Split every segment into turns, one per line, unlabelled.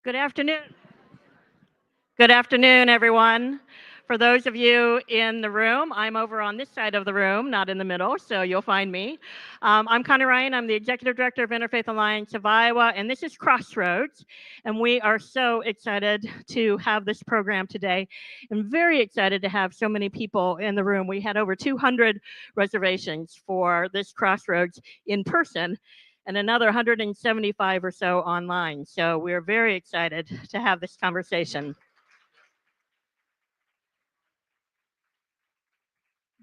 Good afternoon. Good afternoon, everyone. For those of you in the room, I'm over on this side of the room, not in the middle, so you'll find me. I'm Connie Ryan. I'm the Executive Director of Interfaith Alliance of Iowa, and this is Crossroads. And we are so excited to have this program today and very excited to have so many people in the room. We had over 200 reservations for this Crossroads in person and another 175 or so online. So we're very excited to have this conversation.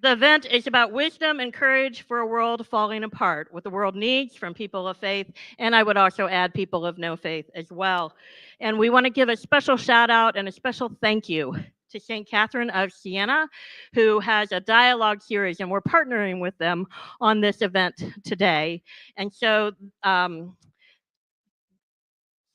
The event is about wisdom and courage for a world falling apart, what the world needs from people of faith, and I would also add people of no faith as well. And we want to give a special shout out and a special thank you to St. Catherine of Siena, who has a dialogue series, and we're partnering with them on this event today. And so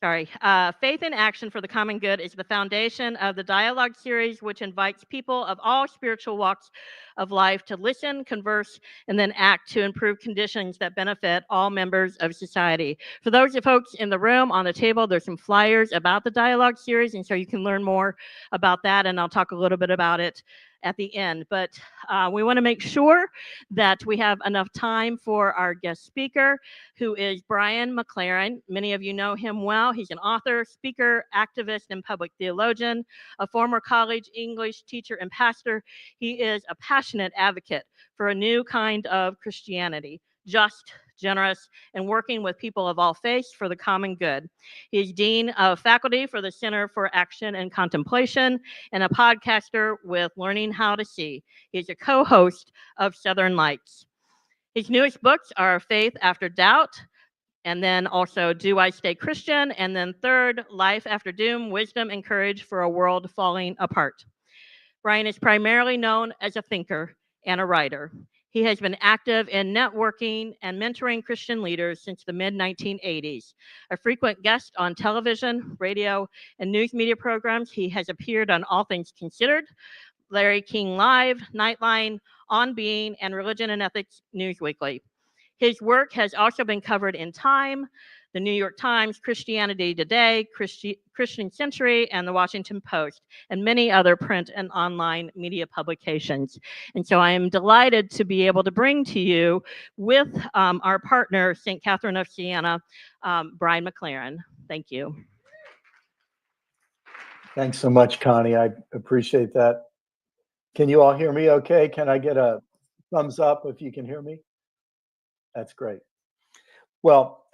Faith in Action for the Common Good is the foundation of the dialogue series, which invites people of all spiritual walks of life to listen, converse, and then act to improve conditions that benefit all members of society. For those of folks in the room, on the table, there's some flyers about the dialogue series, and so you can learn more about that, and I'll talk a little bit about it at the end. But we want to make sure that we have enough time for our guest speaker, who is Brian McLaren. Many of you know him well. He's an author, speaker, activist, and public theologian, a former college English teacher and pastor. He is a passionate advocate for a new kind of Christianity, just, generous, and working with people of all faiths for the common good. He is Dean of Faculty for the Center for Action and Contemplation and a podcaster with Learning How to See. He's a co-host of Southern Lights. His newest books are Faith After Doubt, and then also Do I Stay Christian, and then third, Life After Doom, Wisdom and Courage for a World Falling Apart. Brian is primarily known as a thinker and a writer. He has been active in networking and mentoring Christian leaders since the mid-1980s. A frequent guest on television, radio, and news media programs, he has appeared on All Things Considered, Larry King Live, Nightline, On Being, and Religion and Ethics News Weekly. His work has also been covered in Time, the New York Times, Christianity Today, Christian Century, and the Washington Post, and many other print and online media publications. And so I am delighted to be able to bring to you, with our partner, St. Catherine of Siena, Brian McLaren. Thank you.
Thanks so much, Connie. I appreciate that. Can you all hear me okay? Can I get a thumbs up if you can hear me? That's great. Well,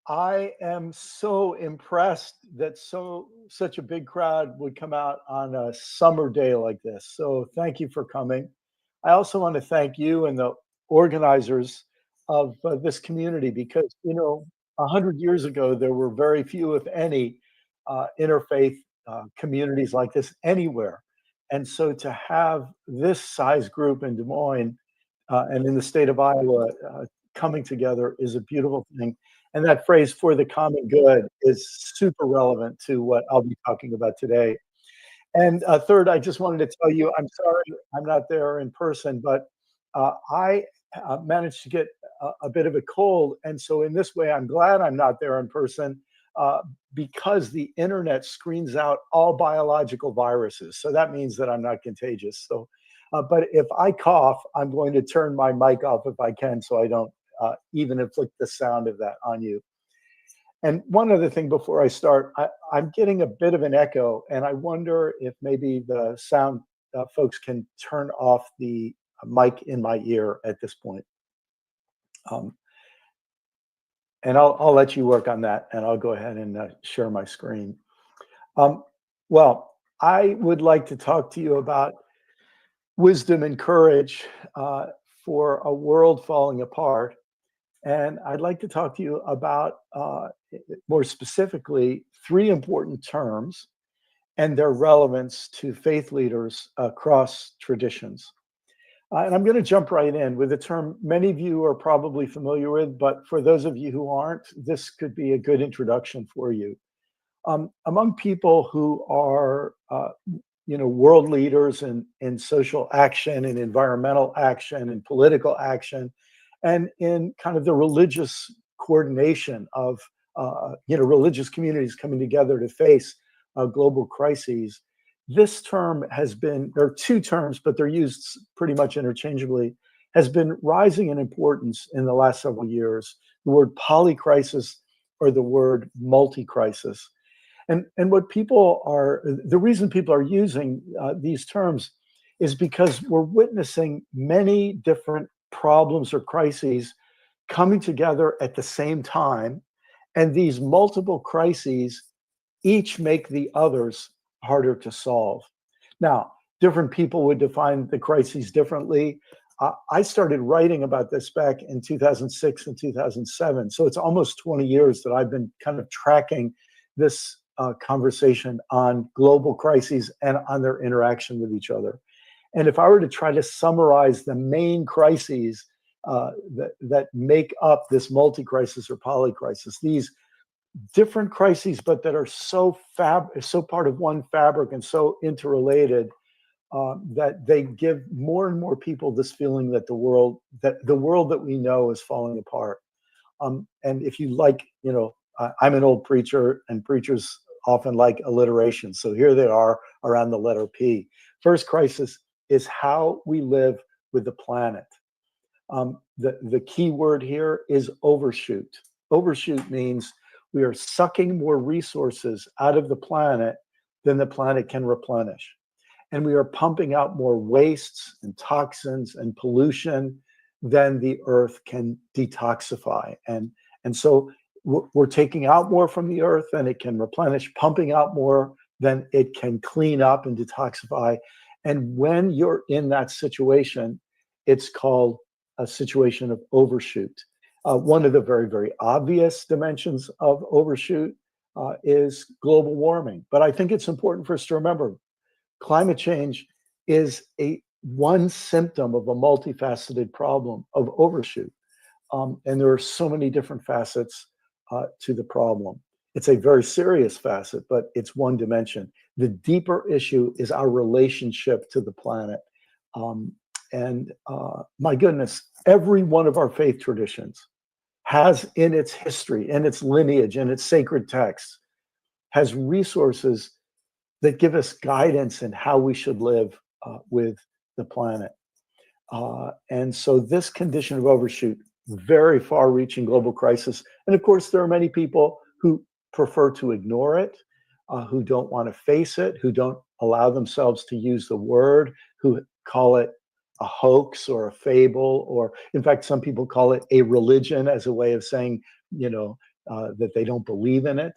I am so impressed that such a big crowd would come out on a summer day like this. So thank you for coming. I also want to thank you and the organizers of this community, because, 100 years ago, there were very few, if any, interfaith communities like this anywhere. And so to have this size group in Des Moines and in the state of Iowa coming together is a beautiful thing. And that phrase, for the common good, is super relevant to what I'll be talking about today. And third, I just wanted to tell you, I'm sorry I'm not there in person, but I managed to get a bit of a cold. And so in this way, I'm glad I'm not there in person, because the internet screens out all biological viruses. So that means that I'm not contagious. So, but if I cough, I'm going to turn my mic off if I can, so I don't even inflict the sound of that on you. And one other thing before I start, I'm getting a bit of an echo, and I wonder if maybe the sound folks can turn off the mic in my ear at this point. And I'll let you work on that, and I'll go ahead and share my screen. Well, I would like to talk to you about wisdom and courage for a world falling apart. And I'd like to talk to you about, more specifically, three important terms and their relevance to faith leaders across traditions. And I'm going to jump right in with a term many of you are probably familiar with, but for those of you who aren't, this could be a good introduction for you. Among people who are, world leaders in social action and environmental action and political action, and in kind of the religious coordination of religious communities coming together to face global crises. This term has been, there are two terms, but they're used pretty much interchangeably, has been rising in importance in the last several years. The word polycrisis or the word multi-crisis. And what people are, the reason people are using these terms is because we're witnessing many different problems or crises coming together at the same time. And these multiple crises each make the others harder to solve. Now, different people would define the crises differently. I started writing about this back in 2006 and 2007. So it's almost 20 years that I've been kind of tracking this conversation on global crises and on their interaction with each other. And if I were to try to summarize the main crises that make up this multi-crisis or polycrisis, these different crises, but that are so part of one fabric and so interrelated that they give more and more people this feeling that the world that we know is falling apart. And if you like, I'm an old preacher, and preachers often like alliteration. So here they are around the letter P. First crisis is how we live with the planet. The key word here is overshoot. Overshoot means we are sucking more resources out of the planet than the planet can replenish. And we are pumping out more wastes and toxins and pollution than the earth can detoxify. And so we're taking out more from the earth than it can replenish, pumping out more than it can clean up and detoxify. And when you're in that situation, it's called a situation of overshoot. One of the very, very obvious dimensions of overshoot is global warming. But I think it's important for us to remember climate change is one symptom of a multifaceted problem of overshoot. And there are so many different facets to the problem. It's a very serious facet, but it's one dimension. The deeper issue is our relationship to the planet. And my goodness, every one of our faith traditions has in its history, in its lineage, in its sacred texts, has resources that give us guidance in how we should live with the planet. And so this condition of overshoot, very far-reaching global crisis. And of course, there are many people who prefer to ignore it, who don't want to face it, who don't allow themselves to use the word, who call it a hoax or a fable, or in fact, some people call it a religion as a way of saying, that they don't believe in it.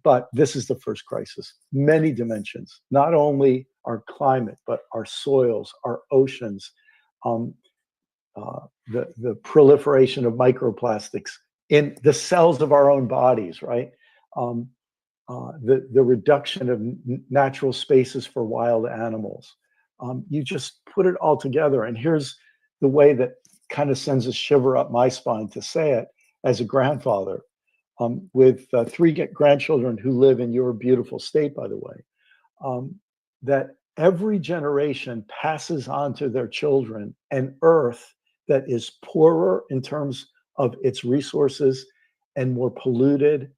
But this is the first crisis. Many dimensions, not only our climate, but our soils, our oceans, the proliferation of microplastics in the cells of our own bodies, right? The reduction of natural spaces for wild animals. You just put it all together. And here's the way that kind of sends a shiver up my spine to say it as a grandfather. With 3 grandchildren who live in your beautiful state, by the way, that every generation passes on to their children an earth that is poorer in terms of its resources and more polluted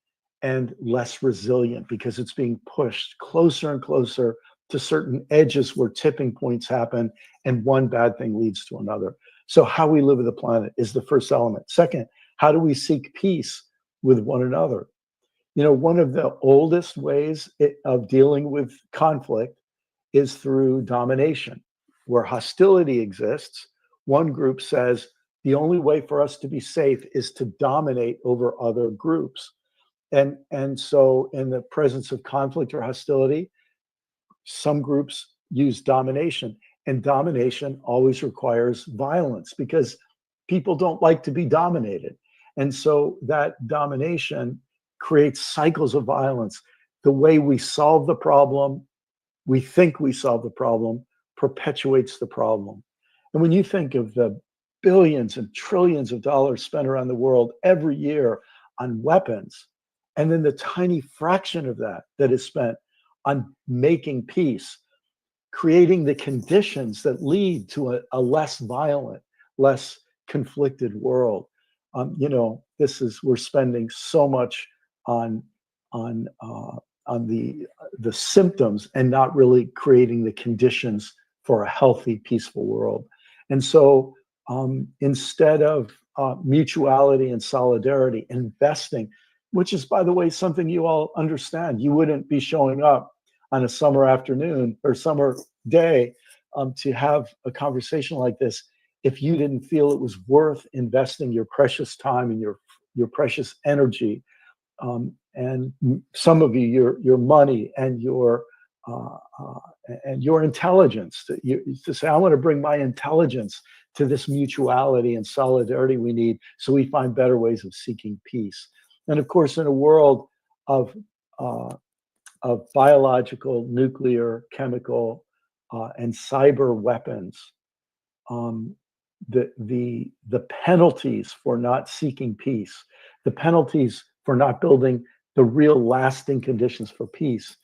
and less resilient because it's being pushed closer and closer to certain edges where tipping points happen and one bad thing leads to another. So how we live with the planet is the first element. Second, how do we seek peace with one another? One of the oldest ways of dealing with conflict is through domination. Where hostility exists, one group says the only way for us to be safe is to dominate over other groups. And so in the presence of conflict or hostility, some groups use domination, and domination always requires violence because people don't like to be dominated. And so that domination creates cycles of violence. The way we solve the problem, we think we solve the problem, perpetuates the problem. And when you think of the billions and trillions of dollars spent around the world every year on weapons, and then the tiny fraction of that is spent on making peace, creating the conditions that lead to a less violent, less conflicted world. we're spending so much on on the symptoms and not really creating the conditions for a healthy, peaceful world. And so instead of mutuality and solidarity, investing, which is, by the way, something you all understand. You wouldn't be showing up on a summer afternoon or summer day to have a conversation like this if you didn't feel it was worth investing your precious time and your precious energy, and some of you your money and your intelligence to say, I want to bring my intelligence to this mutuality and solidarity we need, so we find better ways of seeking peace. And of course, in a world of biological, nuclear, chemical, and cyber weapons, the penalties for not seeking peace, the penalties for not building the real lasting conditions for peace,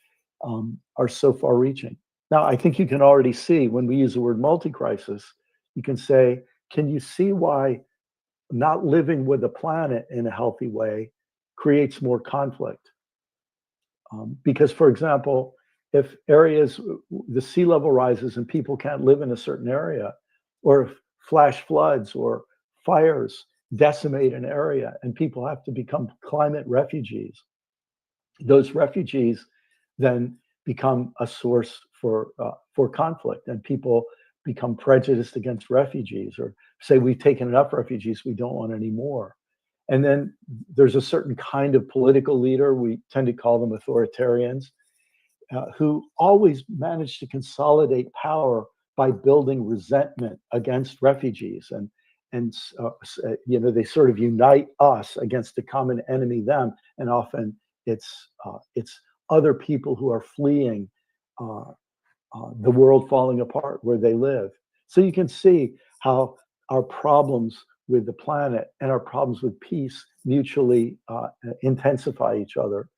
are so far-reaching. Now, I think you can already see when we use the word multi-crisis, you can say, can you see why not living with the planet in a healthy way creates more conflict? Because, for example, if the sea level rises and people can't live in a certain area, or if flash floods or fires decimate an area and people have to become climate refugees, those refugees then become a source for conflict, and people become prejudiced against refugees, or say, we've taken enough refugees, we don't want any more. And then there's a certain kind of political leader, we tend to call them authoritarians, who always manage to consolidate power by building resentment against refugees, and they sort of unite us against a common enemy, them, and often it's other people who are fleeing the world falling apart where they live. So you can see how our problems with the planet and our problems with peace mutually intensify each other.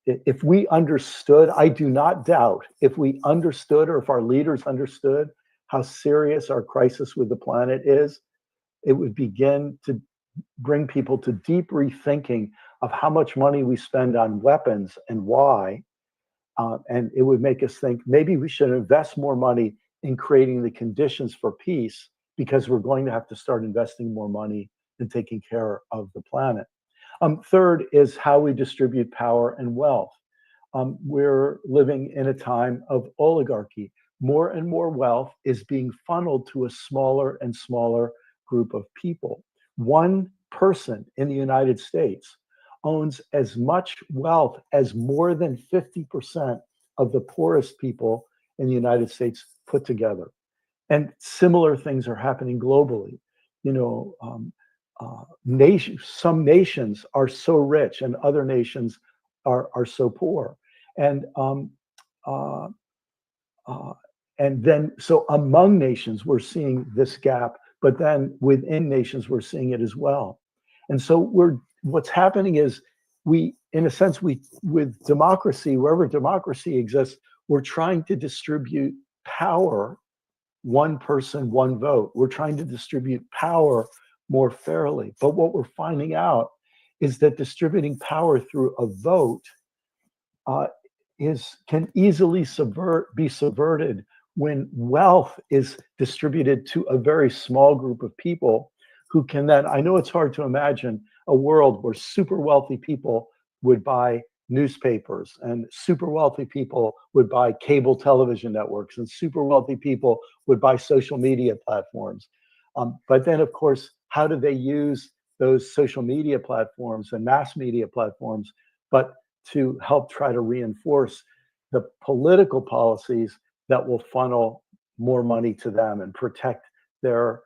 If we understood, I do not doubt, if we understood, or if our leaders understood how serious our crisis with the planet is, it would begin to bring people to deep rethinking of how much money we spend on weapons and why. And it would make us think maybe we should invest more money in creating the conditions for peace, because we're going to have to start investing more money in taking care of the planet. Third is how we distribute power and wealth. We're living in a time of oligarchy. More and more wealth is being funneled to a smaller and smaller group of people. One person in the United States owns as much wealth as more than 50% of the poorest people in the United States put together. And similar things are happening globally. Some nations are so rich and other nations are so poor. And then so among nations, we're seeing this gap, but then within nations, we're seeing it as well. And so what's happening is in a sense, with democracy, wherever democracy exists, we're trying to distribute power, one person, one vote. We're trying to distribute power more fairly. But what we're finding out is that distributing power through a vote can easily be subverted when wealth is distributed to a very small group of people who can then, I know it's hard to imagine a world where super wealthy people would buy newspapers, and super wealthy people would buy cable television networks, and super wealthy people would buy social media platforms. But then, of course, how do they use those social media platforms and mass media platforms, but to help try to reinforce the political policies that will funnel more money to them and protect their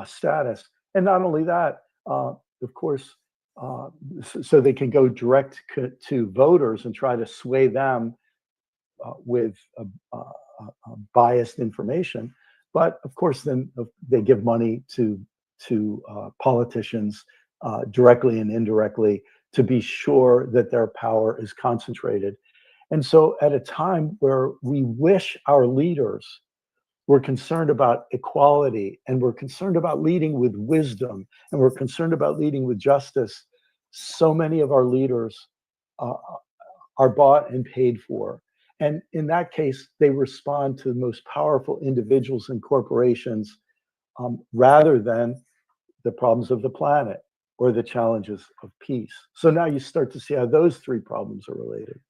status? And not only that, of course, so they can go direct to voters and try to sway them with biased information. But of course, then they give money to politicians directly and indirectly to be sure that their power is concentrated. And so at a time where we wish our leaders we're concerned about equality, and we're concerned about leading with wisdom, and we're concerned about leading with justice, so many of our leaders uh, are bought and paid for. And in that case, they respond to the most powerful individuals and corporations rather than the problems of the planet or the challenges of peace. So now you start to see how those three problems are related.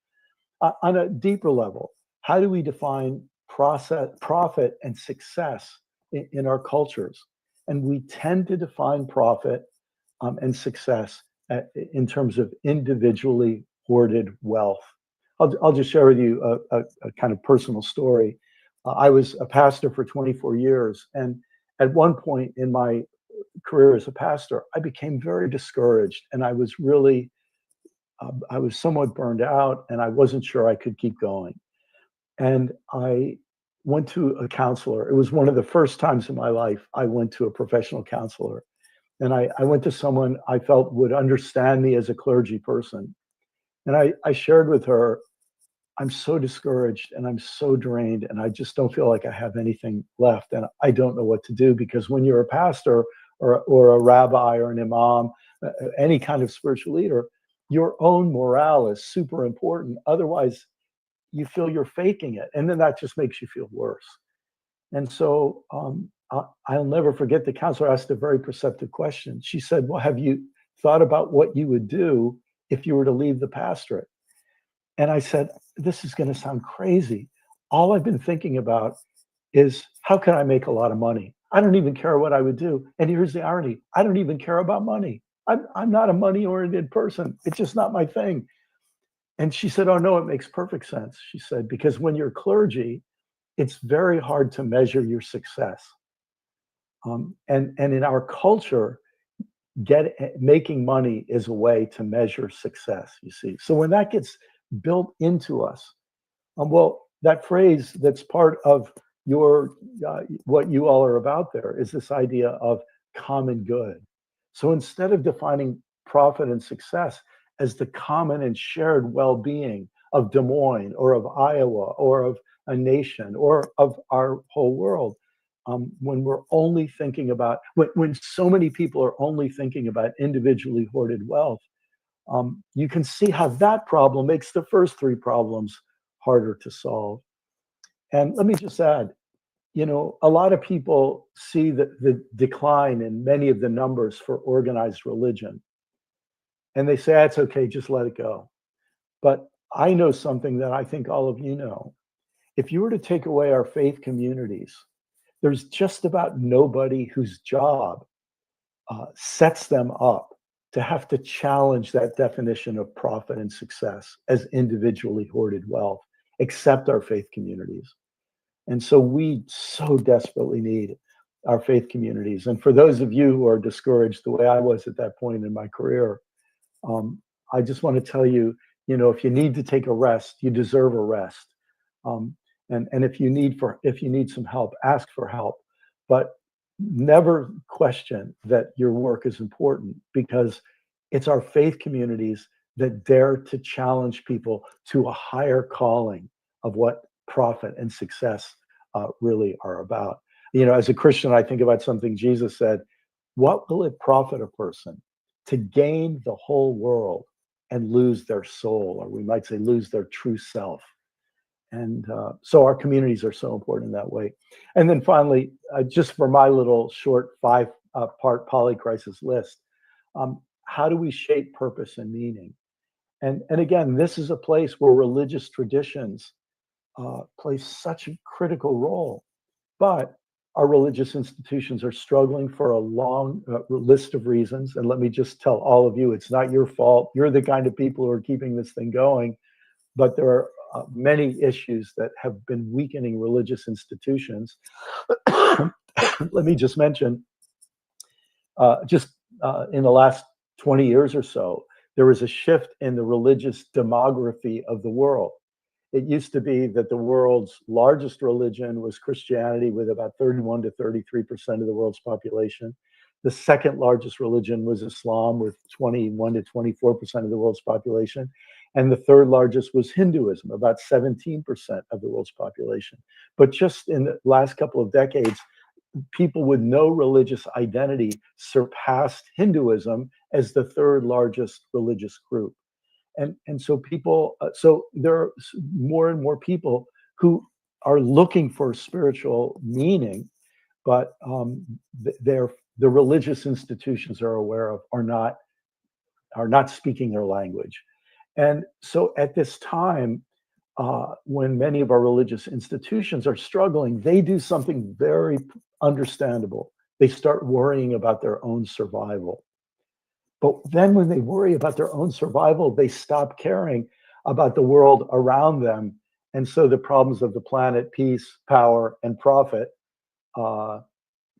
On a deeper level, how do we define profit and success in our cultures? And we tend to define profit and success in terms of individually hoarded wealth. I'll just share with you a kind of personal story. I was a pastor for 24 years, and at one point in my career as a pastor, I became very discouraged, and I was somewhat burned out, and I wasn't sure I could keep going. And I went to a counselor. It was one of the first times in my life I went to a professional counselor. And I went to someone I felt would understand me as a clergy person. And I shared with her, I'm so discouraged and I'm so drained, and I just don't feel like I have anything left. And I don't know what to do, because when you're a pastor or a rabbi or an imam, any kind of spiritual leader, your own morale is super important. Otherwise, you feel you're faking it. And then that just makes you feel worse. And so I'll never forget, the counselor asked a very perceptive question. She said, well, have you thought about what you would do if you were to leave the pastorate? And I said, this is going to sound crazy. All I've been thinking about is, how can I make a lot of money? I don't even care what I would do. And here's the irony. I don't even care about money. I'm not a money-oriented person. It's just not my thing. And she said, oh, no, it makes perfect sense. She said, because when you're clergy, it's very hard to measure your success. And in our culture, making money is a way to measure success, you see. So when that gets built into us, well, that phrase that's part of your what you all are about there is this idea of common good. So instead of defining profit and success as the common and shared well-being of Des Moines or of Iowa or of a nation or of our whole world, when we're only thinking about, when so many people are only thinking about individually hoarded wealth, you can see how that problem makes the first three problems harder to solve. And let me just add, a lot of people see the decline in many of the numbers for organized religion. And they say, that's okay, just let it go. But I know something that I think all of you know. If you were to take away our faith communities, there's just about nobody whose job sets them up to have to challenge that definition of profit and success as individually hoarded wealth, except our faith communities. And so we so desperately need our faith communities. And for those of you who are discouraged the way I was at that point in my career, I just want to tell you, if you need to take a rest, you deserve a rest. And if you need some help, ask for help. But never question that your work is important, because it's our faith communities that dare to challenge people to a higher calling of what profit and success really are about. As a Christian, I think about something Jesus said: what will it profit a person to gain the whole world and lose their soul, or we might say lose their true self? And so our communities are so important in that way. And then finally, just for my little short 5-part polycrisis list, how do we shape purpose and meaning? And again, this is a place where religious traditions play such a critical role. But our religious institutions are struggling for a long list of reasons. And let me just tell all of you, it's not your fault. You're the kind of people who are keeping this thing going. But there are many issues that have been weakening religious institutions. Let me just mention, in the last 20 years or so, there was a shift in the religious demography of the world. It used to be that the world's largest religion was Christianity, with about 31 to 33% of the world's population. The second largest religion was Islam, with 21 to 24% of the world's population. And the third largest was Hinduism, about 17% of the world's population. But just in the last couple of decades, people with no religious identity surpassed Hinduism as the third largest religious group. And so so there are more and more people who are looking for spiritual meaning, but the religious institutions are aware of are not speaking their language. And so at this time, when many of our religious institutions are struggling, they do something very understandable. They start worrying about their own survival. But then when they worry about their own survival, they stop caring about the world around them. And so the problems of the planet, peace, power, and profit, uh,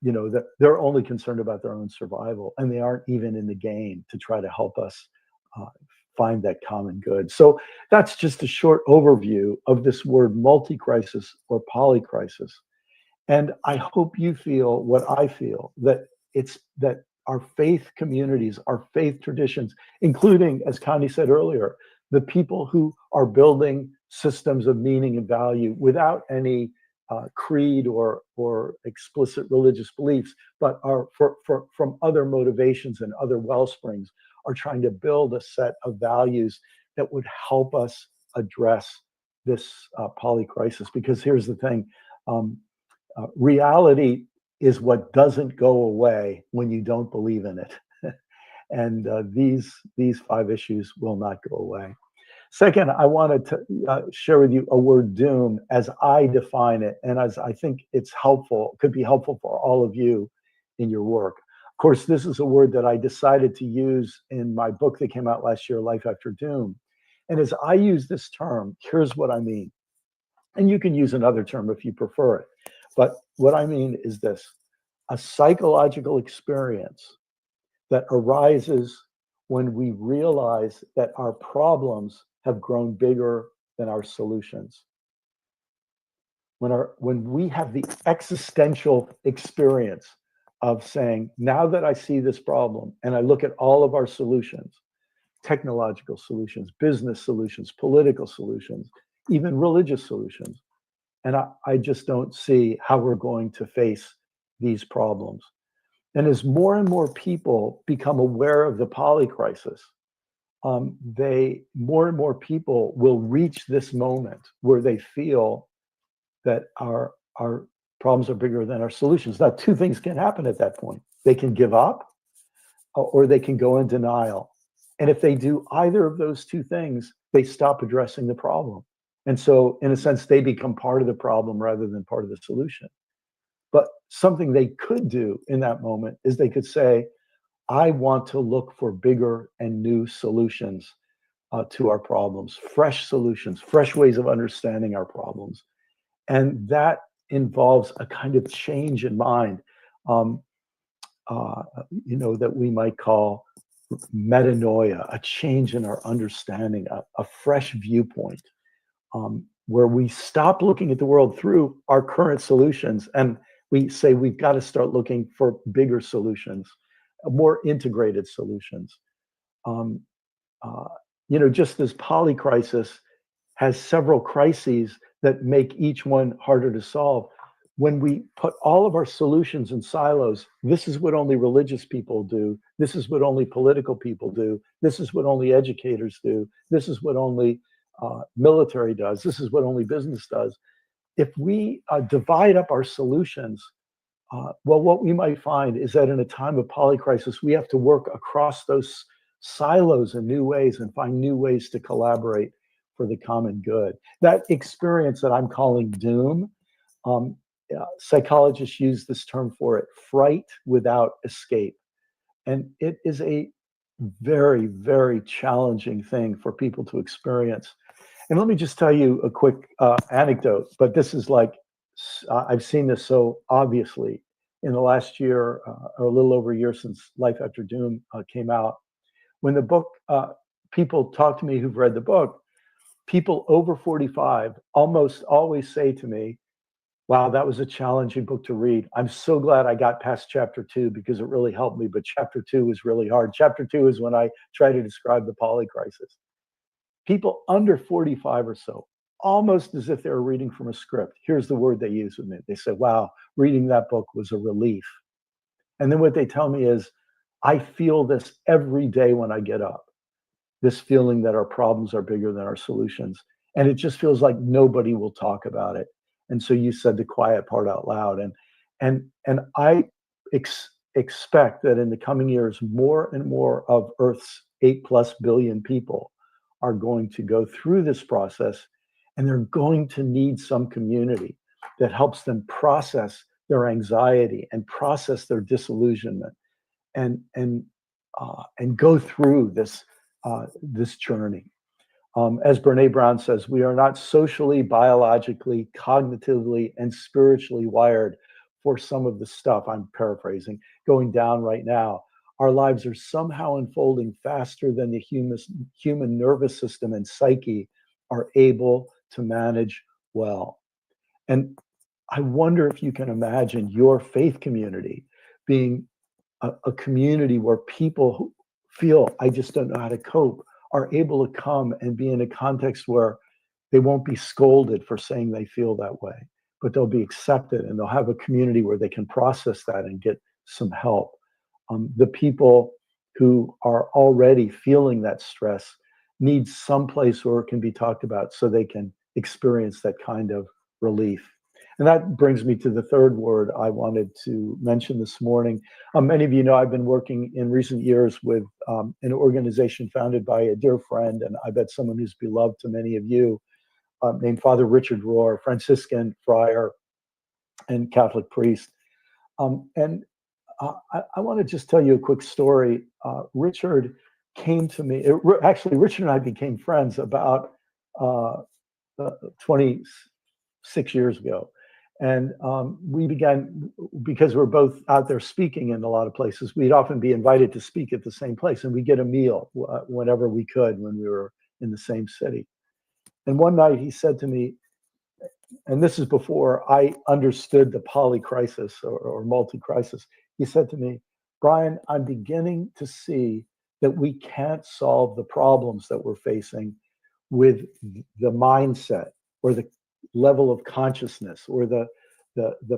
they're only concerned about their own survival, and they aren't even in the game to try to help us uh, find that common good. So that's just a short overview of this word multi-crisis or polycrisis. And I hope you feel what I feel, that our faith communities, our faith traditions, including, as Connie said earlier, the people who are building systems of meaning and value without any creed or explicit religious beliefs, but are from other motivations and other well springs, are trying to build a set of values that would help us address this polycrisis. Because here's the thing. Reality is what doesn't go away when you don't believe in it. And these 5 issues will not go away. Second, I wanted to share with you a word, doom, as I define it, and as I think it's helpful, could be helpful for all of you in your work. Of course, this is a word that I decided to use in my book that came out last year, Life After Doom. And as I use this term, here's what I mean. And you can use another term if you prefer it. But what I mean is this: a psychological experience that arises when we realize that our problems have grown bigger than our solutions. When we have the existential experience of saying, now that I see this problem and I look at all of our solutions, technological solutions, business solutions, political solutions, even religious solutions, and I just don't see how we're going to face these problems. And as more and more people become aware of the polycrisis, more and more people will reach this moment where they feel that our problems are bigger than our solutions. Now, 2 things can happen at that point. They can give up, or they can go in denial. And if they do either of those 2 things, they stop addressing the problem. And so, in a sense, they become part of the problem rather than part of the solution. But something they could do in that moment is they could say, I want to look for bigger and new solutions to our problems, fresh solutions, fresh ways of understanding our problems. And that involves a kind of change in mind, that we might call metanoia, a change in our understanding, a fresh viewpoint, where we stop looking at the world through our current solutions and we say we've got to start looking for bigger solutions, more integrated solutions. Just as polycrisis has several crises that make each one harder to solve, when we put all of our solutions in silos, this is what only religious people do, this is what only political people do, this is what only educators do, this is what only military does, this is what only business does. If we divide up our solutions, well, what we might find is that in a time of polycrisis, we have to work across those silos in new ways and find new ways to collaborate for the common good. That experience that I'm calling doom, psychologists use this term for it, fright without escape. And it is a very, very challenging thing for people to experience. And let me just tell you a quick anecdote, but this is like, I've seen this so obviously in the last year, or a little over a year since Life After Doom came out. When the book, people talk to me who've read the book, people over 45 almost always say to me, wow, that was a challenging book to read. I'm so glad I got past chapter 2 because it really helped me, but chapter 2 was really hard. Chapter 2 is when I try to describe the polycrisis. People under 45 or so, almost as if they were reading from a script. Here's the word they use with me. They say, wow, reading that book was a relief. And then what they tell me is, I feel this every day when I get up, this feeling that our problems are bigger than our solutions. And it just feels like nobody will talk about it. And so you said the quiet part out loud. And I expect that in the coming years, more and more of Earth's 8+ billion people are going to go through this process, and they're going to need some community that helps them process their anxiety and process their disillusionment and go through this journey. As Brene Brown says, we are not socially, biologically, cognitively, and spiritually wired for some of the stuff, I'm paraphrasing, going down right now. Our lives are somehow unfolding faster than the human nervous system and psyche are able to manage well. And I wonder if you can imagine your faith community being a community where people who feel, I just don't know how to cope, are able to come and be in a context where they won't be scolded for saying they feel that way, but they'll be accepted, and they'll have a community where they can process that and get some help. The people who are already feeling that stress need some place where it can be talked about so they can experience that kind of relief. And that brings me to the third word I wanted to mention this morning. Many of you know I've been working in recent years with an organization founded by a dear friend, and I bet someone who's beloved to many of you, named Father Richard Rohr, Franciscan friar and Catholic priest. I want to just tell you a quick story. Richard came to me. Actually, Richard and I became friends about 26 years ago. And we began, because we're both out there speaking in a lot of places, we'd often be invited to speak at the same place, and we'd get a meal whenever we could when we were in the same city. And one night he said to me, and this is before I understood the poly crisis or multi-crisis, he said to me, Brian, I'm beginning to see that we can't solve the problems that we're facing with the mindset or the level of consciousness or the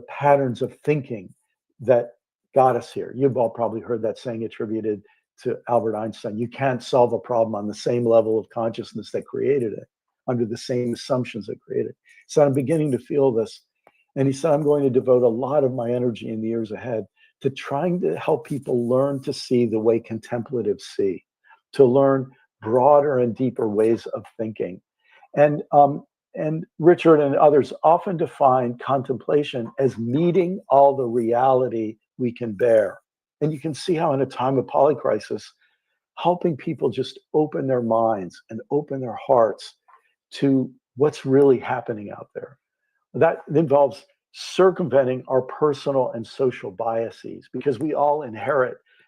patterns of thinking that got us here. You've all probably heard that saying attributed to Albert Einstein. You can't solve a problem on the same level of consciousness that created it, under the same assumptions that created it. So I'm beginning to feel this. And he said, I'm going to devote a lot of my energy in the years ahead to trying to help people learn to see the way contemplatives see, to learn broader and deeper ways of thinking. And Richard and others often define contemplation as meeting all the reality we can bear. And you can see how in a time of polycrisis, helping people just open their minds and open their hearts to what's really happening out there. That involves circumventing our personal and social biases, because we all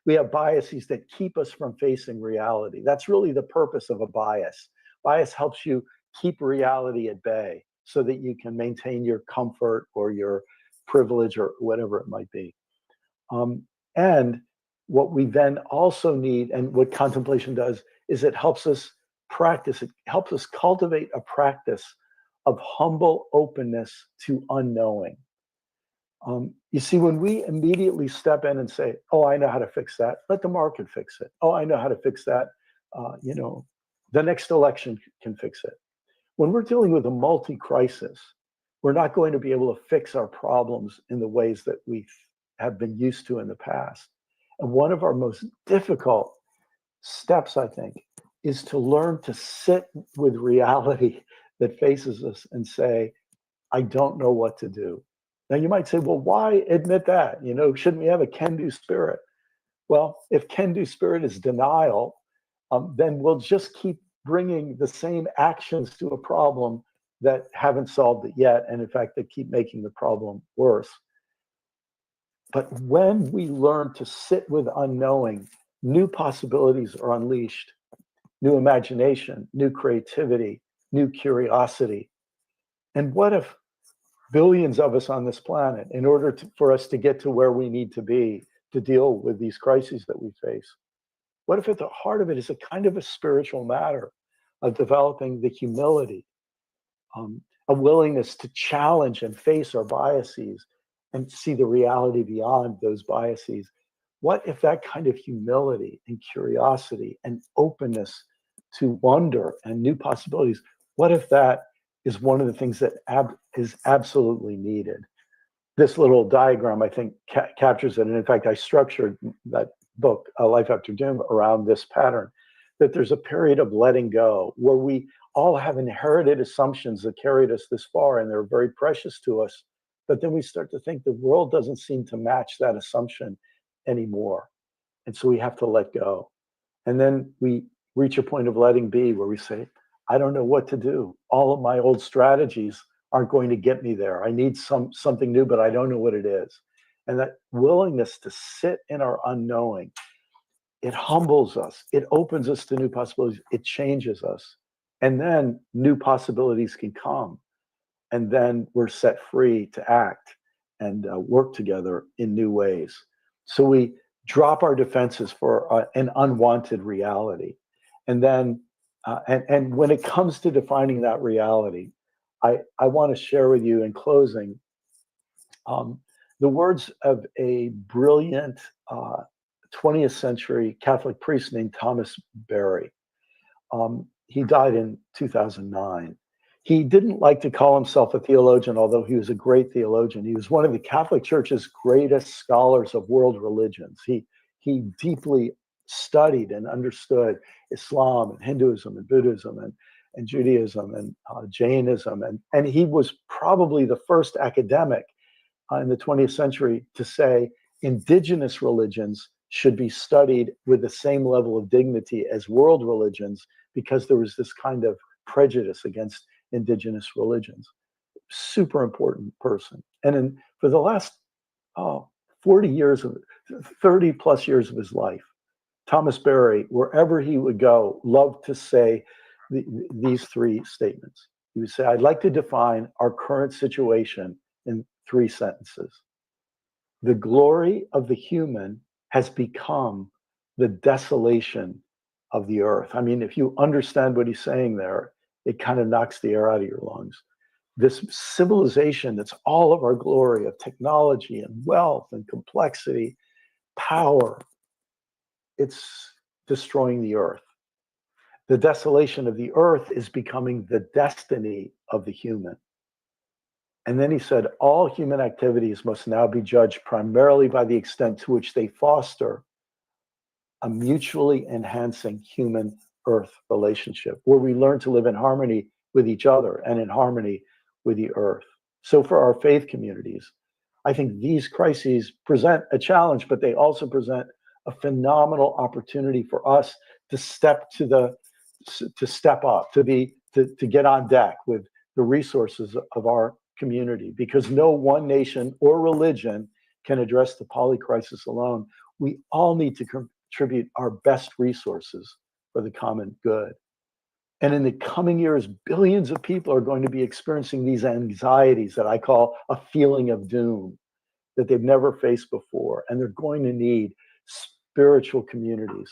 we have biases that keep us from facing reality. That's really the purpose of a bias. Bias helps you keep reality at bay so that you can maintain your comfort or your privilege or whatever it might be. And what we then also need, and what contemplation does, is it helps us practice, it helps us cultivate a practice of humble openness to unknowing. You see, when we immediately step in and say, oh, I know how to fix that, let the market fix it. Oh, I know how to fix that. The next election can fix it. When we're dealing with a multi-crisis, we're not going to be able to fix our problems in the ways that we have been used to in the past. And one of our most difficult steps, I think, is to learn to sit with reality that faces us and say, I don't know what to do. Now you might say, well, why admit that? Shouldn't we have a can-do spirit? Well, if can-do spirit is denial, then we'll just keep bringing the same actions to a problem that haven't solved it yet, and in fact, that keep making the problem worse. But when we learn to sit with unknowing, new possibilities are unleashed, new imagination, new creativity, new curiosity. And what if billions of us on this planet, in order for us to get to where we need to be to deal with these crises that we face, what if at the heart of it is a kind of a spiritual matter? of developing the humility, a willingness to challenge and face our biases and see the reality beyond those biases. What if that kind of humility and curiosity and openness to wonder and new possibilities, what if that is one of the things that is absolutely needed? This little diagram, I think, captures it. And in fact, I structured that book, Life After Doom, around this pattern, that there's a period of letting go where we all have inherited assumptions that carried us this far, and they're very precious to us. But then we start to think the world doesn't seem to match that assumption anymore. And so we have to let go. And then we reach a point of letting be where we say, I don't know what to do. All of my old strategies aren't going to get me there. I need something new, but I don't know what it is. And that willingness to sit in our unknowing, it humbles us. It opens us to new possibilities. It changes us. And then new possibilities can come. And then we're set free to act and work together in new ways. So we drop our defenses for an unwanted reality. And then, and when it comes to defining that reality, I want to share with you in closing the words of a brilliant 20th century Catholic priest named Thomas Berry. He died in 2009. He didn't like to call himself a theologian, although he was a great theologian. He was one of the Catholic Church's greatest scholars of world religions. He deeply studied and understood Islam and Hinduism and Buddhism and Judaism and Jainism. And he was probably the first academic in the 20th century to say indigenous religions should be studied with the same level of dignity as world religions, because there was this kind of prejudice against indigenous religions. Super important person. And for the last 40 years, 30 plus years of his life, Thomas Berry, wherever he would go, loved to say these three statements. He would say, I'd like to define our current situation in 3 sentences. The glory of the human has become the desolation of the earth. I mean, if you understand what he's saying there, it kind of knocks the air out of your lungs. This civilization that's all of our glory of technology and wealth and complexity, power, it's destroying the earth. The desolation of the earth is becoming the destiny of the human. And then he said, all human activities must now be judged primarily by the extent to which they foster a mutually enhancing human-earth relationship, where we learn to live in harmony with each other and in harmony with the earth. So for our faith communities, I think these crises present a challenge, but they also present a phenomenal opportunity for us to step up, to get on deck with the resources of our community, because no one nation or religion can address the poly crisis alone. We all need to contribute our best resources for the common good. And in the coming years, billions of people are going to be experiencing these anxieties that I call a feeling of doom that they've never faced before. And they're going to need spiritual communities,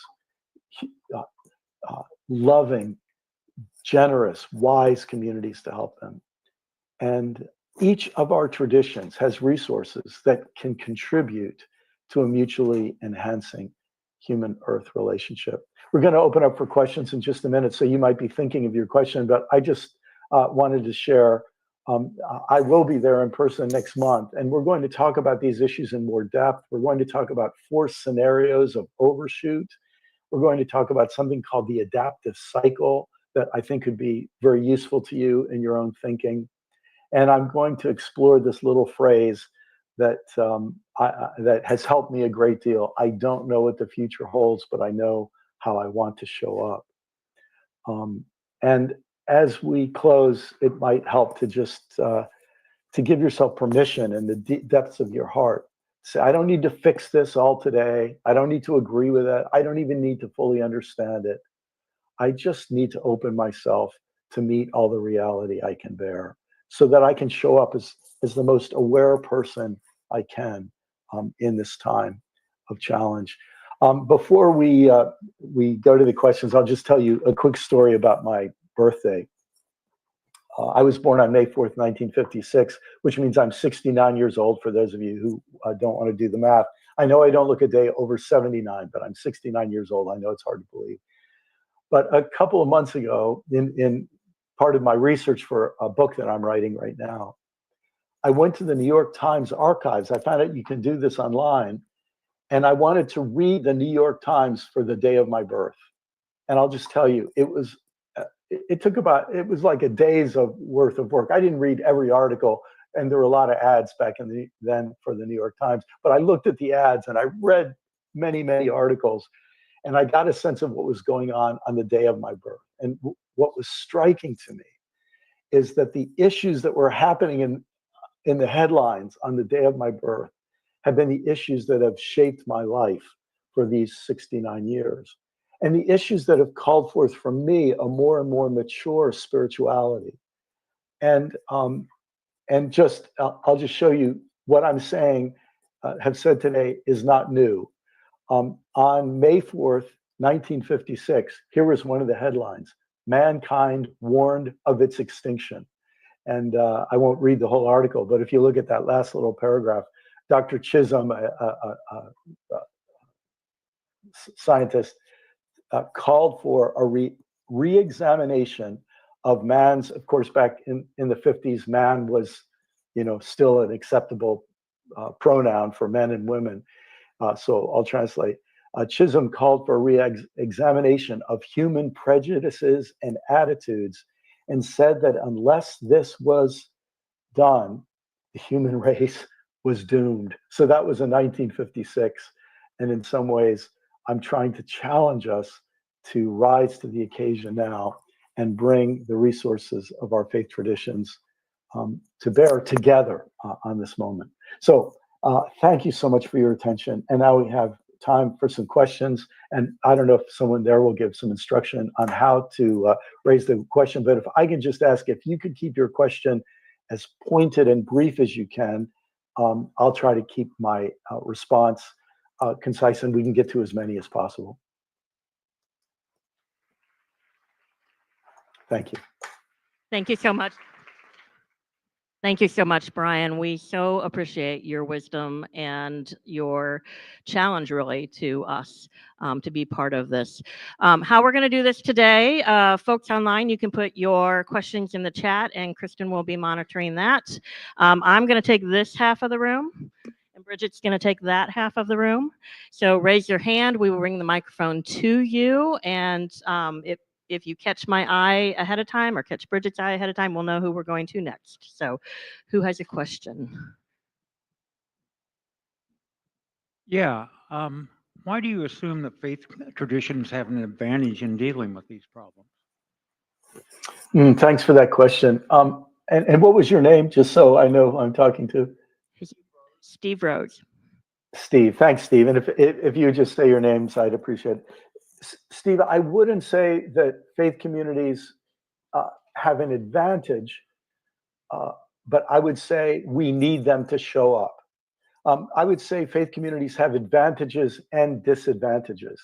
loving, generous, wise communities to help them. And each of our traditions has resources that can contribute to a mutually enhancing human-earth relationship. We're going to open up for questions in just a minute, so you might be thinking of your question, but I just wanted to share, I will be there in person next month, and we're going to talk about these issues in more depth. We're going to talk about 4 scenarios of overshoot. We're going to talk about something called the adaptive cycle that I think could be very useful to you in your own thinking. And I'm going to explore this little phrase that that has helped me a great deal. I don't know what the future holds, but I know how I want to show up. And as we close, it might help to just to give yourself permission in the depths of your heart. Say, I don't need to fix this all today. I don't need to agree with it. I don't even need to fully understand it. I just need to open myself to meet all the reality I can bear, so that I can show up as the most aware person I can in this time of challenge. Before we go to the questions, I'll just tell you a quick story about my birthday. I was born on May 4th, 1956, which means I'm 69 years old for those of you who don't want to do the math. I know I don't look a day over 79, but I'm 69 years old. I know it's hard to believe. But a couple of months ago, in part of my research for a book that I'm writing right now, I went to the New York Times archives. I found out you can do this online. And I wanted to read the New York Times for the day of my birth. And I'll just tell you, it was like a day's worth of work. I didn't read every article, and there were a lot of ads back then for the New York Times. But I looked at the ads and I read many, many articles, and I got a sense of what was going on the day of my birth. And what was striking to me is that the issues that were happening in the headlines on the day of my birth have been the issues that have shaped my life for these 69 years. And the issues that have called forth from me a more and more mature spirituality. And I'll just show you what I'm saying, have said today is not new. On May 4th, 1956, here was one of the headlines: "Mankind warned of its extinction." And I won't read the whole article, but if you look at that last little paragraph, Dr. Chisholm, a scientist, called for a re-examination of man's, of course, back in the 50s, man was, still an acceptable pronoun for men and women. So I'll translate. Chisholm called for a re-examination of human prejudices and attitudes and said that unless this was done, the human race was doomed. So that was in 1956. And in some ways, I'm trying to challenge us to rise to the occasion now and bring the resources of our faith traditions to bear together on this moment. So thank you so much for your attention. And now we have time for some questions. And I don't know if someone there will give some instruction on how to raise the question, but if I can just ask if you could keep your question as pointed and brief as you can, I'll try to keep my response concise, and we can get to as many as possible. Thank you.
Thank you so much. Thank you so much, Brian. We so appreciate your wisdom and your challenge, really, to us to be part of this. How we're going to do this today, folks online, you can put your questions in the chat, and Kristen will be monitoring that. I'm going to take this half of the room, and Bridget's going to take that half of the room. So raise your hand. We will bring the microphone to you, and if you catch my eye ahead of time or catch Bridget's eye ahead of time, we'll know who we're going to next. So who has a question?
Yeah. Why do you assume that faith traditions have an advantage in dealing with these problems?
Thanks for that question. And what was your name, just so I know who I'm talking to?
Steve Rhodes.
Steve. Thanks, Steve. And if you would just say your names, I'd appreciate it. Steve, I wouldn't say that faith communities have an advantage, but I would say we need them to show up. I would say faith communities have advantages and disadvantages.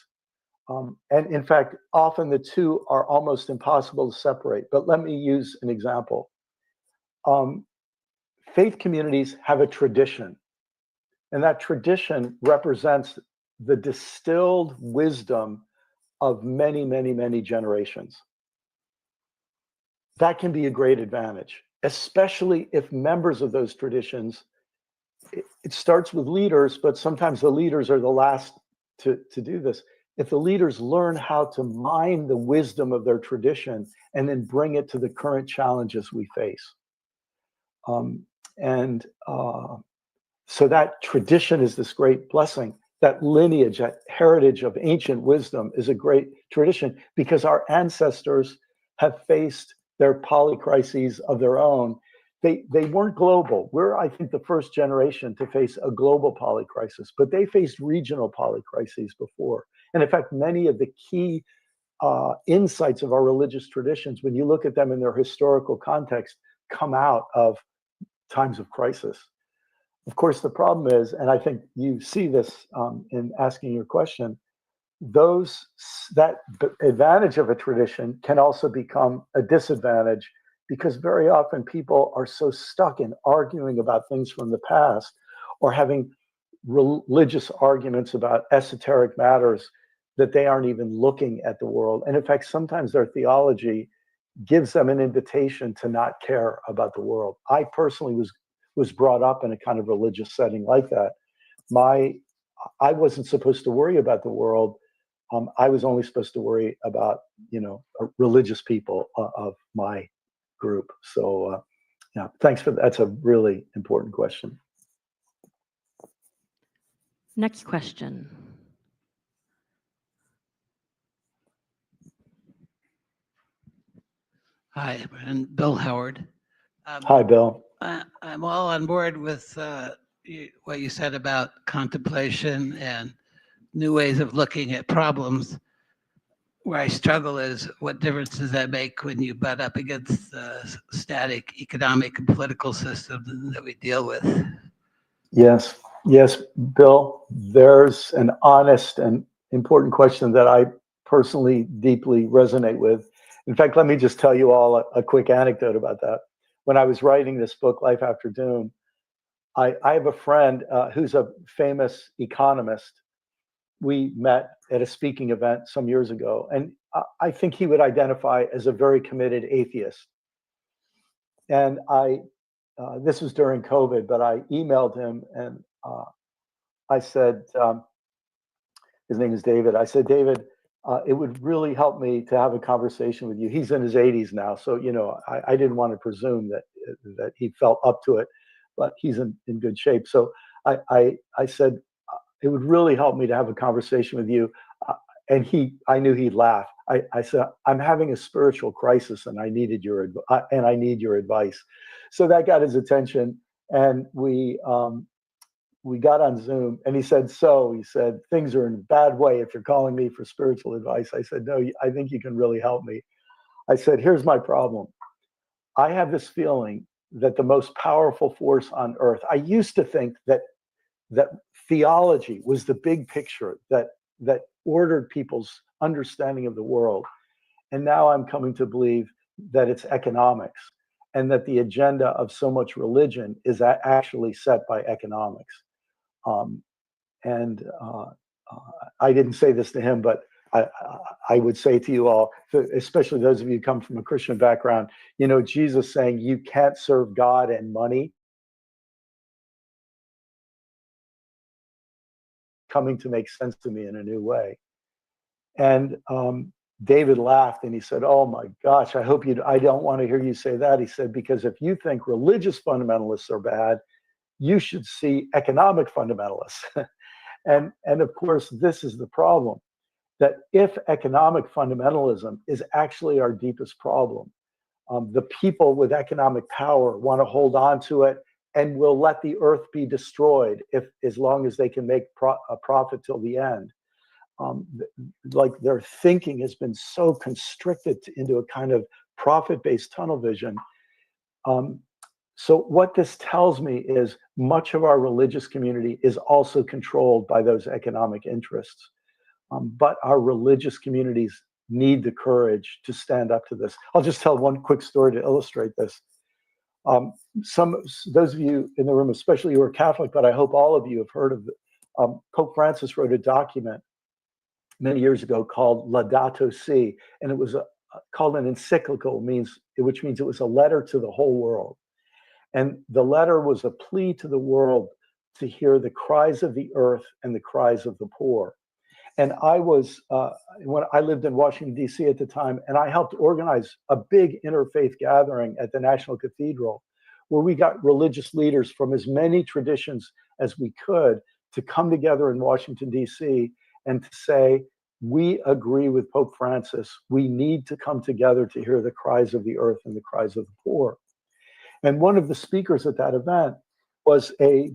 And in fact, often the two are almost impossible to separate. But let me use an example. Faith communities have a tradition, and that tradition represents the distilled wisdom of many, many, many generations. That can be a great advantage, especially if members of those traditions, it starts with leaders, but sometimes the leaders are the last to do this. If the leaders learn how to mine the wisdom of their tradition and then bring it to the current challenges we face. So that tradition is this great blessing. That lineage, that heritage of ancient wisdom is a great tradition because our ancestors have faced their polycrises of their own. They weren't global. We're, I think, the first generation to face a global polycrisis, but they faced regional polycrises before. And in fact, many of the key insights of our religious traditions, when you look at them in their historical context, come out of times of crisis. Of course, the problem is, and I think you see this in asking your question, that advantage of a tradition can also become a disadvantage, because very often people are so stuck in arguing about things from the past, or having religious arguments about esoteric matters, that they aren't even looking at the world. And in fact, sometimes their theology gives them an invitation to not care about the world. I personally was brought up in a kind of religious setting like that. I wasn't supposed to worry about the world. I was only supposed to worry about, religious people of my group. So, yeah, thanks for that. That's a really important question.
Next question.
Hi, and Bill Howard.
Hi, Bill.
I'm all on board with what you said about contemplation and new ways of looking at problems. Where I struggle is, what difference does that make when you butt up against the static economic and political system that we deal with?
Yes, Bill, there's an honest and important question that I personally deeply resonate with. In fact, let me just tell you all a quick anecdote about that. When I was writing this book, Life After Doom, I have a friend who's a famous economist. We met at a speaking event some years ago, and I think he would identify as a very committed atheist. And this was during COVID, but I emailed him, and I said, his name is David. I said, David, it would really help me to have a conversation with you. He's in his 80s now, so I didn't want to presume that he felt up to it, but he's in good shape. So I said, it would really help me to have a conversation with you. And I knew he'd laugh. I said, I'm having a spiritual crisis, and I need your advice. So that got his attention, and we got on Zoom, and he said, things are in a bad way if you're calling me for spiritual advice. I said, no, I think you can really help me. I said, here's my problem. I have this feeling that the most powerful force on earth, I used to think that theology was the big picture that ordered people's understanding of the world. And now I'm coming to believe that it's economics, and that the agenda of so much religion is actually set by economics. I didn't say this to him, but I would say to you all, especially those of you who come from a Christian background, Jesus saying you can't serve God and money, coming to make sense to me in a new way. And David laughed, and he said, oh my gosh, I don't want to hear you say that. He said, because if you think religious fundamentalists are bad, you should see economic fundamentalists. and of course, this is the problem, that if economic fundamentalism is actually our deepest problem, the people with economic power want to hold on to it and will let the earth be destroyed as long as they can make a profit till the end. Like their thinking has been so constricted into a kind of profit-based tunnel vision. So what this tells me is much of our religious community is also controlled by those economic interests. But our religious communities need the courage to stand up to this. I'll just tell one quick story to illustrate this. Those of you in the room, especially who are Catholic, but I hope all of you have heard of it. Pope Francis wrote a document many years ago called Laudato Si, and it was called an encyclical, which means it was a letter to the whole world. And the letter was a plea to the world to hear the cries of the earth and the cries of the poor. And when I lived in Washington, D.C. at the time, and I helped organize a big interfaith gathering at the National Cathedral, where we got religious leaders from as many traditions as we could to come together in Washington, D.C. and to say, we agree with Pope Francis. We need to come together to hear the cries of the earth and the cries of the poor. And one of the speakers at that event was a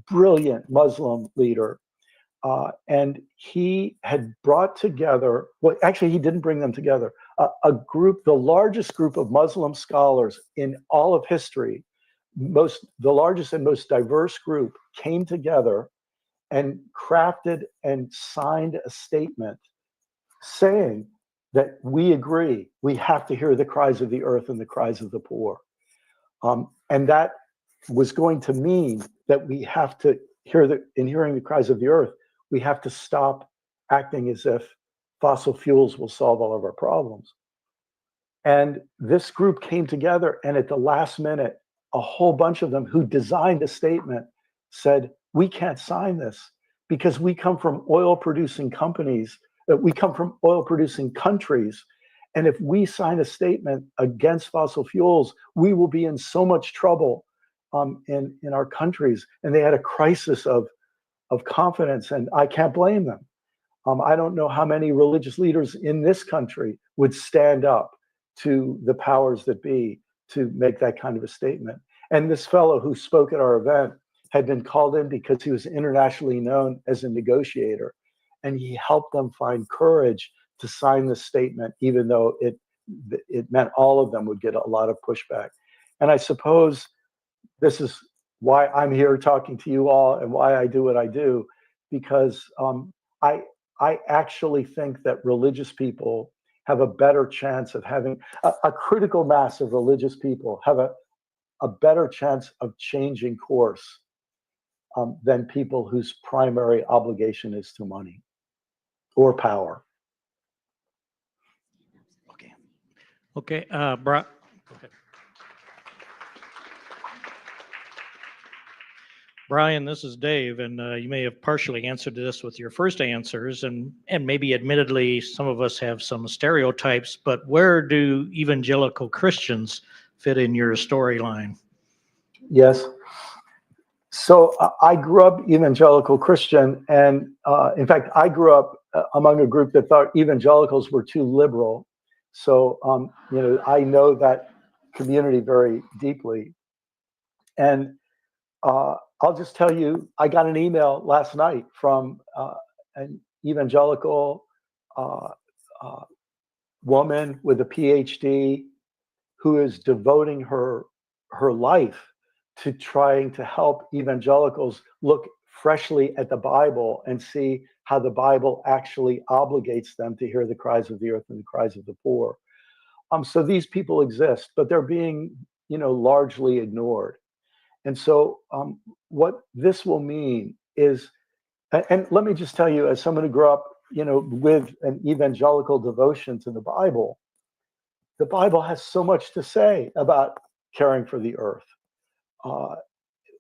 brilliant Muslim leader. And he had brought together, well, actually, he didn't bring them together, a group, the largest group of Muslim scholars in all of history, the largest and most diverse group, came together and crafted and signed a statement saying that we agree we have to hear the cries of the earth and the cries of the poor. And that was going to mean that we have to in hearing the cries of the earth, we have to stop acting as if fossil fuels will solve all of our problems. And this group came together, and at the last minute, a whole bunch of them who designed a statement said, we can't sign this because we come from oil producing companies, we come from oil producing countries. And if we sign a statement against fossil fuels, we will be in so much trouble in our countries. And they had a crisis of confidence, and I can't blame them. I don't know how many religious leaders in this country would stand up to the powers that be to make that kind of a statement. And this fellow who spoke at our event had been called in because he was internationally known as a negotiator. And he helped them find courage to sign this statement, even though it meant all of them would get a lot of pushback. And I suppose this is why I'm here talking to you all and why I do what I do, because I actually think that religious people have a better chance of having a critical mass of religious people have a better chance of changing course than people whose primary obligation is to money or power.
Okay, Brian, this is Dave, and you may have partially answered this with your first answers, and maybe admittedly some of us have some stereotypes, but where do evangelical Christians fit in your storyline?
Yes. So I grew up evangelical Christian, and in fact, I grew up among a group that thought evangelicals were too liberal. So, I know that community very deeply. And I'll just tell you, I got an email last night from an evangelical woman with a PhD who is devoting her life to trying to help evangelicals look freshly at the Bible and see how the Bible actually obligates them to hear the cries of the earth and the cries of the poor. So these people exist, but they're being, largely ignored. And so what this will mean is, and let me just tell you, as someone who grew up, with an evangelical devotion to the Bible has so much to say about caring for the earth.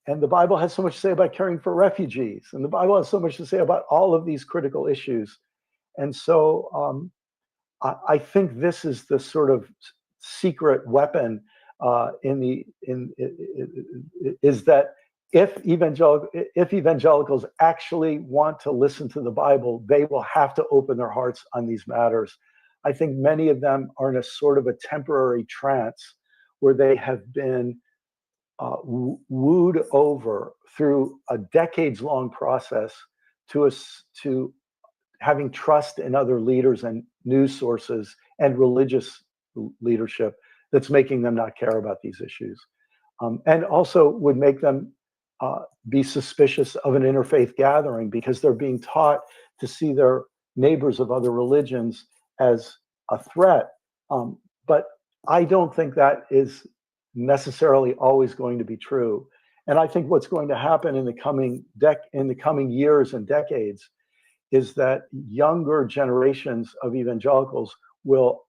And the Bible has so much to say about caring for refugees. And the Bible has so much to say about all of these critical issues. And so I think this is the sort of secret weapon is that if evangelicals actually want to listen to the Bible, they will have to open their hearts on these matters. I think many of them are in a sort of a temporary trance where they have been wooed over through a decades-long process to having trust in other leaders and news sources and religious leadership that's making them not care about these issues, and also would make them be suspicious of an interfaith gathering because they're being taught to see their neighbors of other religions as a threat. But I don't think that is necessarily always going to be true. And I think what's going to happen in the coming years and decades is that younger generations of evangelicals will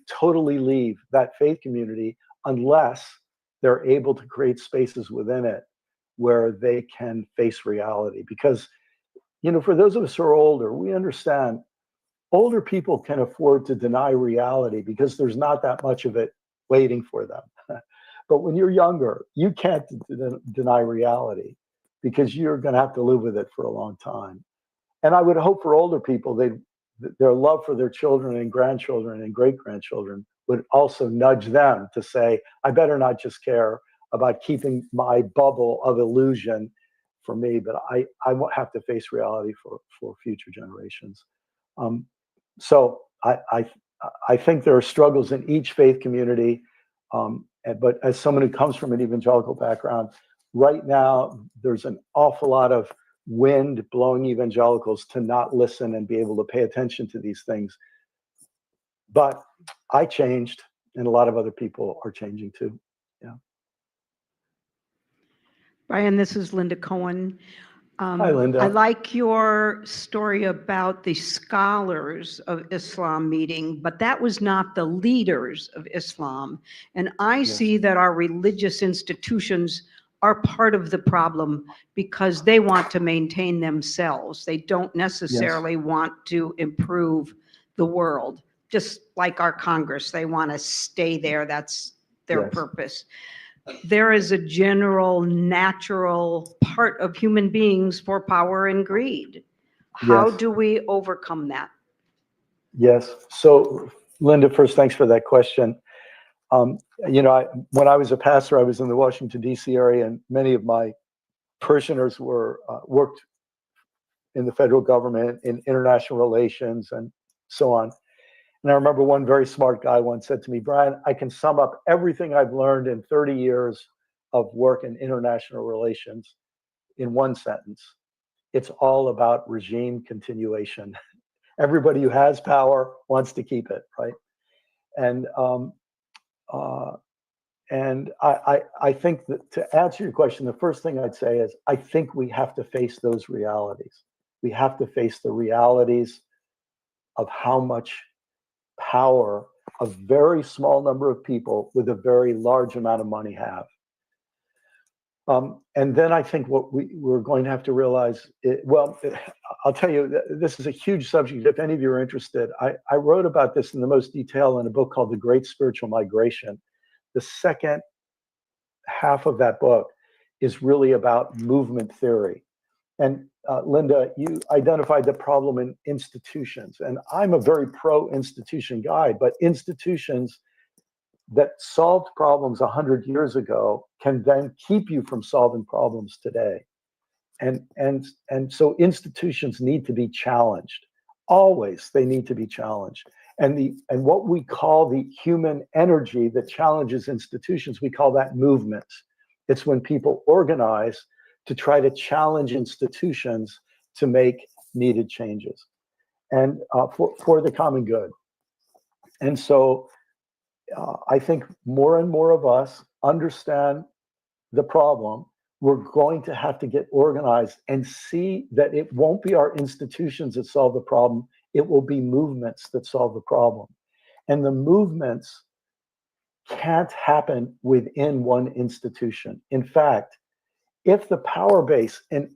totally leave that faith community unless they're able to create spaces within it where they can face reality. Because, for those of us who are older, we understand older people can afford to deny reality because there's not that much of it waiting for them. But when you're younger, you can't deny reality because you're going to have to live with it for a long time. And I would hope for older people, their love for their children and grandchildren and great-grandchildren would also nudge them to say, I better not just care about keeping my bubble of illusion for me, but I won't have to face reality for future generations. So I think there are struggles in each faith community, but as someone who comes from an evangelical background, right now there's an awful lot of wind blowing evangelicals to not listen and be able to pay attention to these things. But I changed, and a lot of other people are changing too. Yeah.
Brian, this is Linda Cohen.
Hi, Linda.
I like your story about the scholars of Islam meeting, but that was not the leaders of Islam. And I
Yes.
see that our religious institutions are part of the problem because they want to maintain themselves. They don't necessarily want to improve the world. Just like our Congress, they want to stay there. That's their
Yes.
purpose. There is a general natural part of human beings for power and greed. How
Yes.
do we overcome that?
Yes. So, Linda, first, thanks for that question. When I was a pastor, I was in the Washington, D.C. area, and many of my parishioners were worked in the federal government, in international relations, and so on. And I remember one very smart guy once said to me, Brian, I can sum up everything I've learned in 30 years of work in international relations in one sentence. It's all about regime continuation. Everybody who has power wants to keep it, right? And I think that to answer your question, the first thing I'd say is I think we have to face those realities. We have to face the realities of how much power a very small number of people with a very large amount of money have. And then I think what we're going to have to realize, I'll tell you, this is a huge subject. If any of you are interested, I wrote about this in the most detail in a book called The Great Spiritual Migration. The second half of that book is really about movement theory. And Linda, you identified the problem in institutions. And I'm a very pro-institution guy, but institutions that solved problems 100 years ago can then keep you from solving problems today. And so institutions need to be challenged. Always, they need to be challenged. And what we call the human energy that challenges institutions, we call that movements. It's when people organize to try to challenge institutions to make needed changes, and for the common good. And so I think more and more of us understand the problem. We're going to have to get organized and see that it won't be our institutions that solve the problem. It will be movements that solve the problem. And the movements can't happen within one institution. In fact, if the power base, and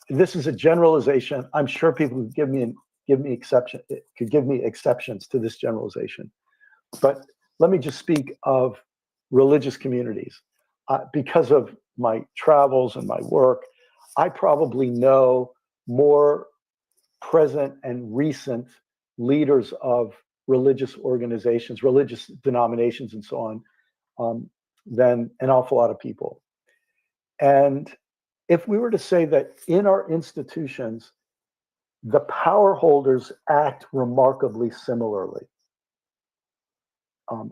this is a generalization, I'm sure people could give me exceptions to this generalization. But let me just speak of religious communities. Because of my travels and my work, I probably know more present and recent leaders of religious organizations, religious denominations, and so on, than an awful lot of people. And if we were to say that in our institutions, the power holders act remarkably similarly,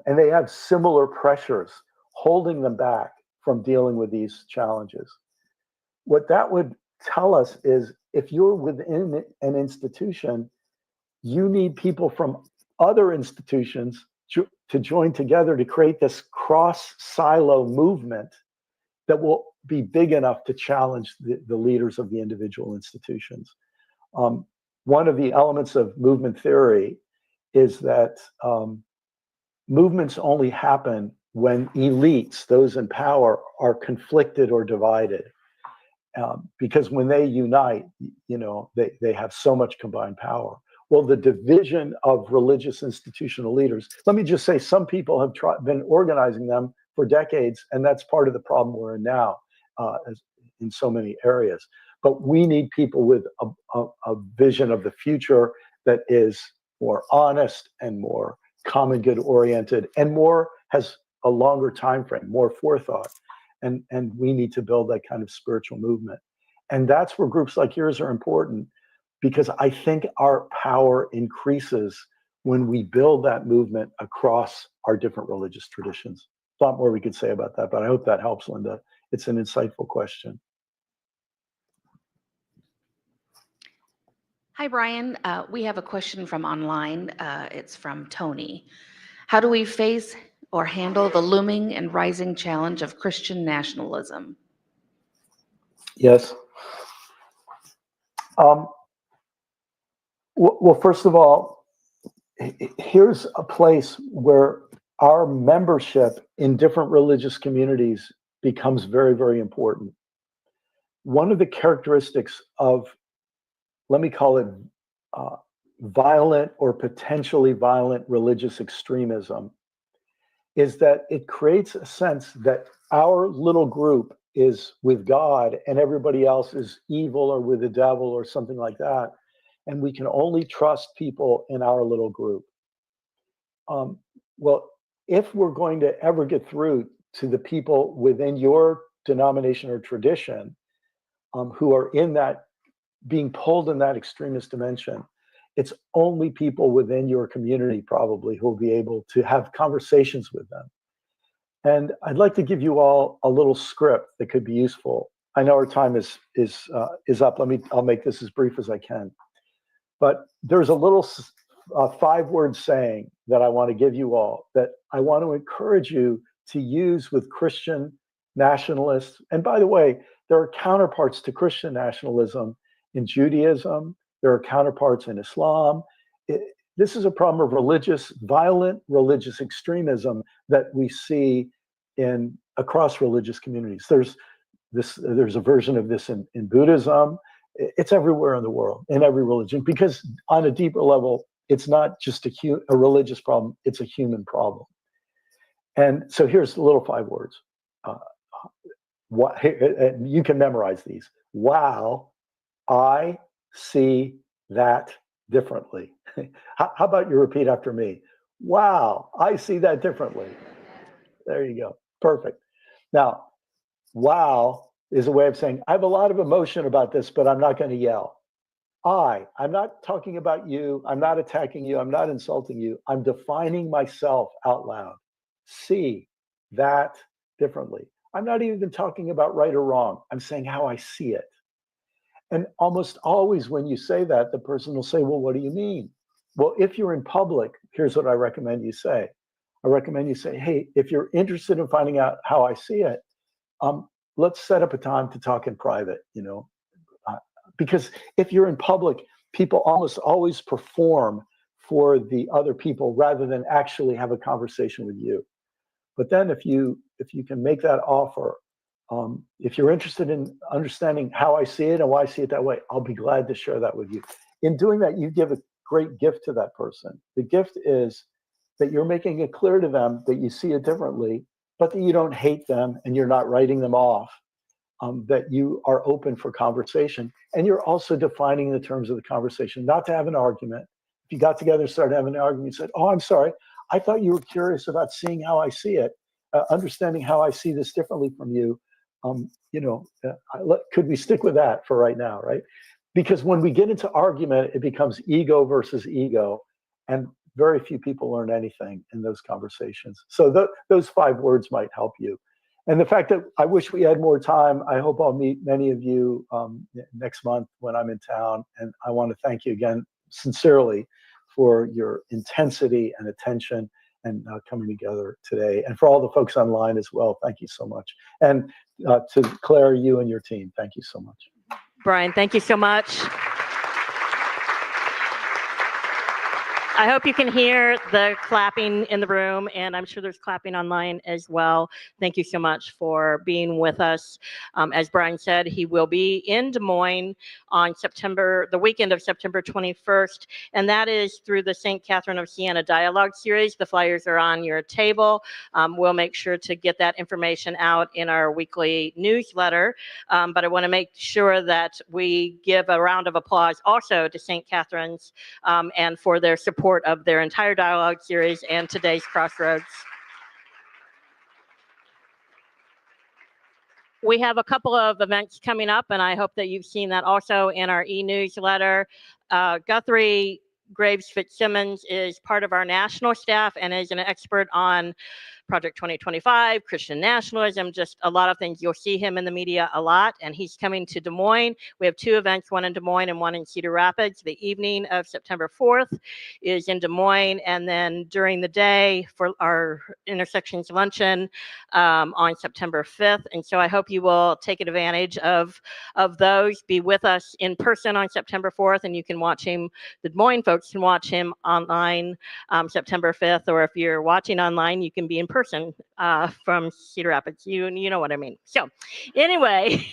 and they have similar pressures holding them back from dealing with these challenges. What that would tell us is if you're within an institution, you need people from other institutions to join together to create this cross-silo movement that will be big enough to challenge the leaders of the individual institutions. One of the elements of movement theory is that movements only happen when elites, those in power, are conflicted or divided. Because when they unite, they have so much combined power. Well, the division of religious institutional leaders, let me just say, some people have been organizing them for decades, and that's part of the problem we're in now in so many areas. But we need people with a vision of the future that is more honest and more common good oriented and has a longer time frame, more forethought. And we need to build that kind of spiritual movement. And that's where groups like yours are important, because I think our power increases when we build that movement across our different religious traditions. A lot more we could say about that, but I hope that helps, Linda. It's an insightful question.
Hi, Brian. We have a question from online. It's from Tony. How do we face or handle the looming and rising challenge of Christian nationalism?
Yes. Well, first of all, here's a place where our membership in different religious communities becomes very, very important. One of the characteristics of, let me call it, violent or potentially violent religious extremism is that it creates a sense that our little group is with God and everybody else is evil or with the devil or something like that. And we can only trust people in our little group. Well, if we're going to ever get through to the people within your denomination or tradition who are in that, being pulled in that extremist dimension, it's only people within your community probably who will be able to have conversations with them. And I'd like to give you all a little script that could be useful. I know our time is up. I'll make this as brief as I can. But there's a little 5-word saying that I want to give you all that I want to encourage you to use with Christian nationalists. And by the way, there are counterparts to Christian nationalism in Judaism. There are counterparts in Islam. This is a problem of violent religious extremism that we see across religious communities. There's a version of this in Buddhism. It's everywhere in the world, in every religion, because on a deeper level, it's not just a religious problem, it's a human problem. And so here's the little 5 words. You can memorize these. Wow, I see that differently. How about you repeat after me? Wow, I see that differently. There you go. Perfect. Now, wow is a way of saying, I have a lot of emotion about this, but I'm not going to yell. I'm not talking about you. I'm not attacking you. I'm not insulting you. I'm defining myself out loud. See that differently. I'm not even talking about right or wrong. I'm saying how I see it. And almost always when you say that, the person will say, well, what do you mean? Well, if you're in public, here's what I recommend you say. I recommend you say, hey, if you're interested in finding out how I see it, let's set up a time to talk in private, because if you're in public, people almost always perform for the other people rather than actually have a conversation with you. But then if you can make that offer, if you're interested in understanding how I see it and why I see it that way, I'll be glad to share that with you. In doing that, you give a great gift to that person. The gift is that you're making it clear to them that you see it differently, but that you don't hate them and you're not writing them off, that you are open for conversation. And you're also defining the terms of the conversation, not to have an argument. If you got together and started having an argument, you said, oh, I'm sorry, I thought you were curious about seeing how I see it, understanding how I see this differently from you. Could we stick with that for right now, right? Because when we get into argument, it becomes ego versus ego, and very few people learn anything in those conversations. So those 5 words might help you. And the fact that I wish we had more time, I hope I'll meet many of you next month when I'm in town. And I want to thank you again, sincerely, for your intensity and attention and coming together today. And for all the folks online as well, thank you so much. And to Claire, you and your team, thank you so much.
Brian, thank you so much. I hope you can hear the clapping in the room, and I'm sure there's clapping online as well. Thank you so much for being with us. As Brian said, he will be in Des Moines on the weekend of September 21st, and that is through the St. Catherine of Siena Dialogue Series. The flyers are on your table. We'll make sure to get that information out in our weekly newsletter, but I want to make sure that we give a round of applause also to St. Catherine's and for their support of their entire dialogue series and today's Crossroads. We have a couple of events coming up, and I hope that you've seen that also in our e-newsletter. Guthrie Graves Fitzsimmons is part of our national staff and is an expert on Project 2025, Christian nationalism, just a lot of things. You'll see him in the media a lot, and he's coming to Des Moines. We have 2 events, one in Des Moines and one in Cedar Rapids. The evening of September 4th is in Des Moines, and then during the day for our Intersections Luncheon on September 5th. And so I hope you will take advantage of those. Be with us in person on September 4th, and you can watch him. The Des Moines folks can watch him online September 5th, or if you're watching online, you can be in person from Cedar Rapids. You know what I mean. So anyway,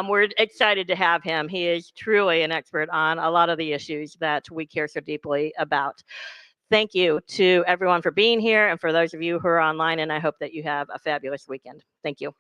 we're excited to have him. He is truly an expert on a lot of the issues that we care so deeply about. Thank you to everyone for being here, and for those of you who are online, and I hope that you have a fabulous weekend. Thank you.